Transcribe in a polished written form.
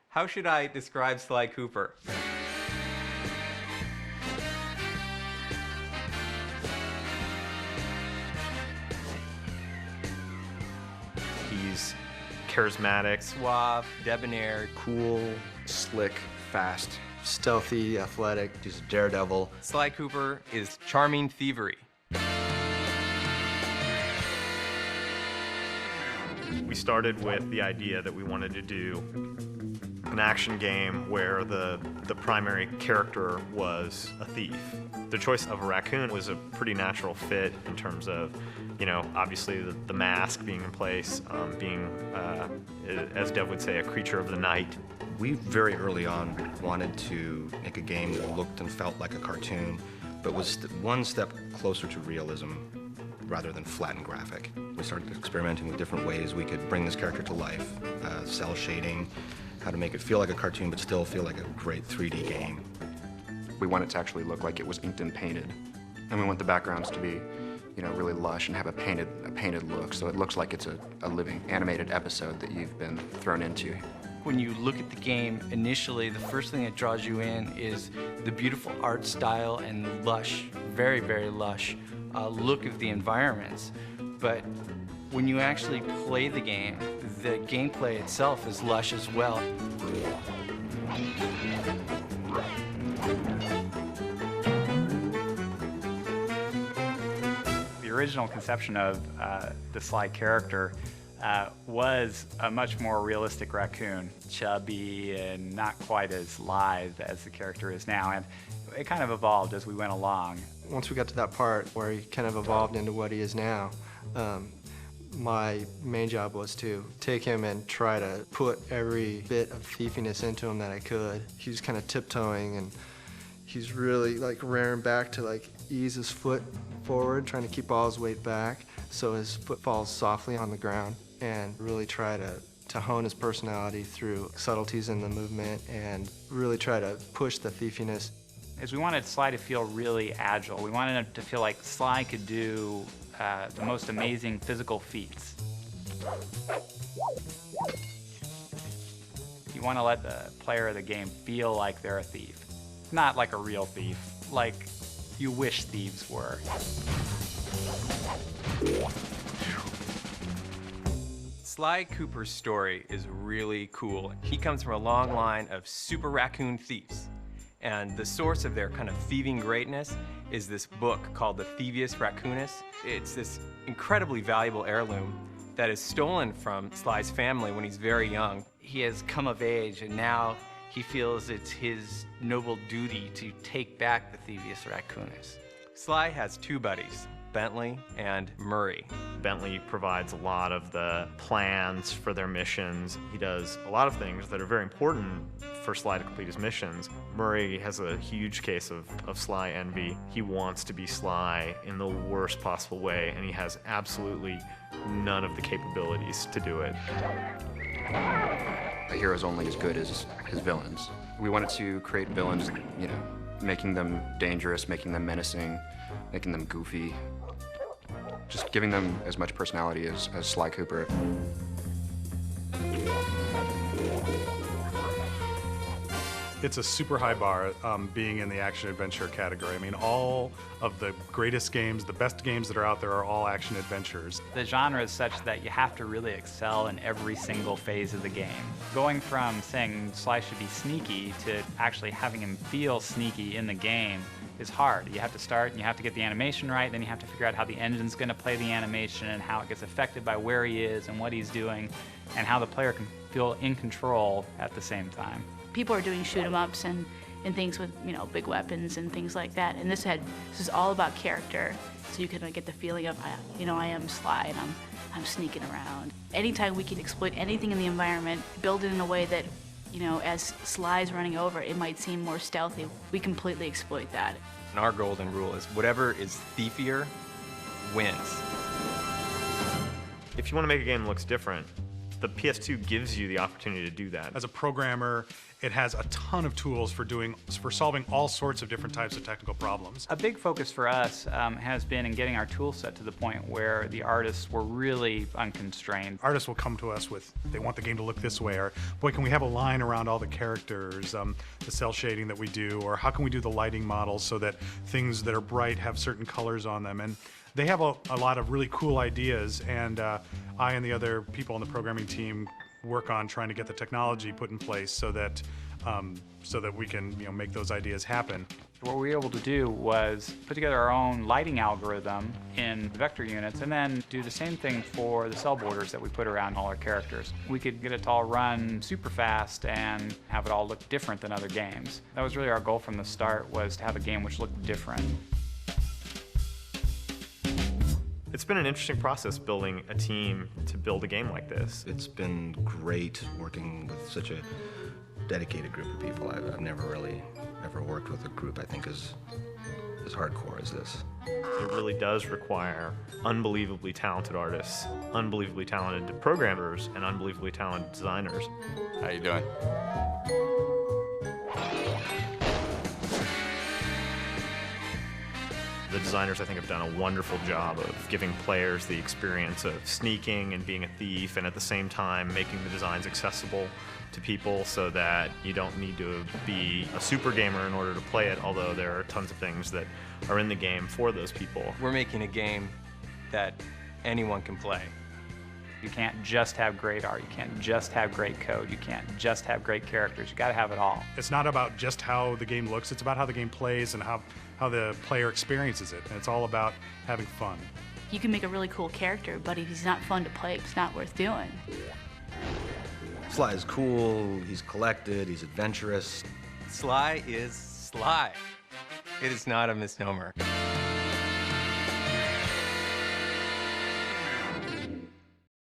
How should I describe Sly Cooper? He's charismatic, Suave, debonair. Cool, slick, fast, stealthy, athletic. He's a daredevil. Sly Cooper is charming thievery. We started with the idea that we wanted to do an action game where the primary character was a thief. The choice of a raccoon was a pretty natural fit in terms of, you know, obviously the mask being in place, being, as Dev would say, a creature of the night. We very early on wanted to make a game that looked and felt like a cartoon, but was one step closer to realism rather than flat and graphic. We started experimenting with different ways we could bring this character to life, cell shading, how to make it feel like a cartoon but still feel like a great 3D game. We want it to actually look like it was inked and painted. And we want the backgrounds to be, you know, really lush and have a painted look, so it looks like it's a living animated episode that you've been thrown into. When you look at the game, initially, the first thing that draws you in is the beautiful art style and lush, very, very lush look of the environments. But when you actually play the gameplay itself is lush as well. The original conception of the Sly character was a much more realistic raccoon, chubby and not quite as lithe as the character is now, and it kind of evolved as we went along. Once we got to that part where he kind of evolved into what he is now, my main job was to take him and try to put every bit of thiefiness into him that I could. He was kind of tiptoeing, and he's really like rearing back to like ease his foot forward, trying to keep all his weight back so his foot falls softly on the ground, and really try to hone his personality through subtleties in the movement and really try to push the thiefiness. Is we wanted Sly to feel really agile. We wanted him to feel like Sly could do the most amazing physical feats. You want to let the player of the game feel like they're a thief. Not like a real thief, like you wish thieves were. Sly Cooper's story is really cool. He comes from a long line of super raccoon thieves. And the source of their kind of thieving greatness is this book called the Thievius Raccoonus. It's this incredibly valuable heirloom that is stolen from Sly's family when he's very young. He has come of age, and now he feels it's his noble duty to take back the Thievius Raccoonus. Sly has two buddies, Bentley and Murray. Bentley provides a lot of the plans for their missions. He does a lot of things that are very important for Sly to complete his missions. Murray has a huge case of Sly envy. He wants to be Sly in the worst possible way, and he has absolutely none of the capabilities to do it. A hero's only as good as his villains. We wanted to create villains, you know, making them dangerous, making them menacing, making them goofy. Just giving them as much personality as Sly Cooper. It's a super high bar being in the action-adventure category. I mean, all of the greatest games, the best games that are out there are all action-adventures. The genre is such that you have to really excel in every single phase of the game. Going from saying Sly should be sneaky to actually having him feel sneaky in the game is hard. You have to start and you have to get the animation right, then you have to figure out how the engine's going to play the animation and how it gets affected by where he is and what he's doing and how the player can feel in control at the same time. People are doing shoot-'em-ups and things with, you know, big weapons and things like that, and this is all about character, so you can get the feeling of, you know, I am Sly and I'm sneaking around. Anytime we can exploit anything in the environment, build it in a way that, you know, as Sly's running over, it might seem more stealthy. We completely exploit that. And our golden rule is whatever is thiefier wins. If you want to make a game that looks different, The PS2 gives you the opportunity to do that. As a programmer, it has a ton of tools for solving all sorts of different types of technical problems. A big focus for us has been in getting our tool set to the point where the artists were really unconstrained. Artists will come to us with, they want the game to look this way, or boy, can we have a line around all the characters, the cell shading that we do, or how can we do the lighting models so that things that are bright have certain colors on them. And they have a lot of really cool ideas, and I and the other people on the programming team work on trying to get the technology put in place so that we can make those ideas happen. What we were able to do was put together our own lighting algorithm in vector units and then do the same thing for the cell borders that we put around all our characters. We could get it to all run super fast and have it all look different than other games. That was really our goal from the start, was to have a game which looked different. It's been an interesting process building a team to build a game like this. It's been great working with such a dedicated group of people. I've never really ever worked with a group I think as hardcore as this. It really does require unbelievably talented artists, unbelievably talented programmers, and unbelievably talented designers. How you doing? The designers, I think, have done a wonderful job of giving players the experience of sneaking and being a thief, and at the same time making the designs accessible to people so that you don't need to be a super gamer in order to play it, although there are tons of things that are in the game for those people. We're making a game that anyone can play. You can't just have great art, you can't just have great code, you can't just have great characters, you gotta have it all. It's not about just how the game looks, it's about how the game plays and how the player experiences it. And it's all about having fun. You can make a really cool character, but if he's not fun to play, it's not worth doing. Sly is cool, he's collected, he's adventurous. Sly is Sly. It is not a misnomer.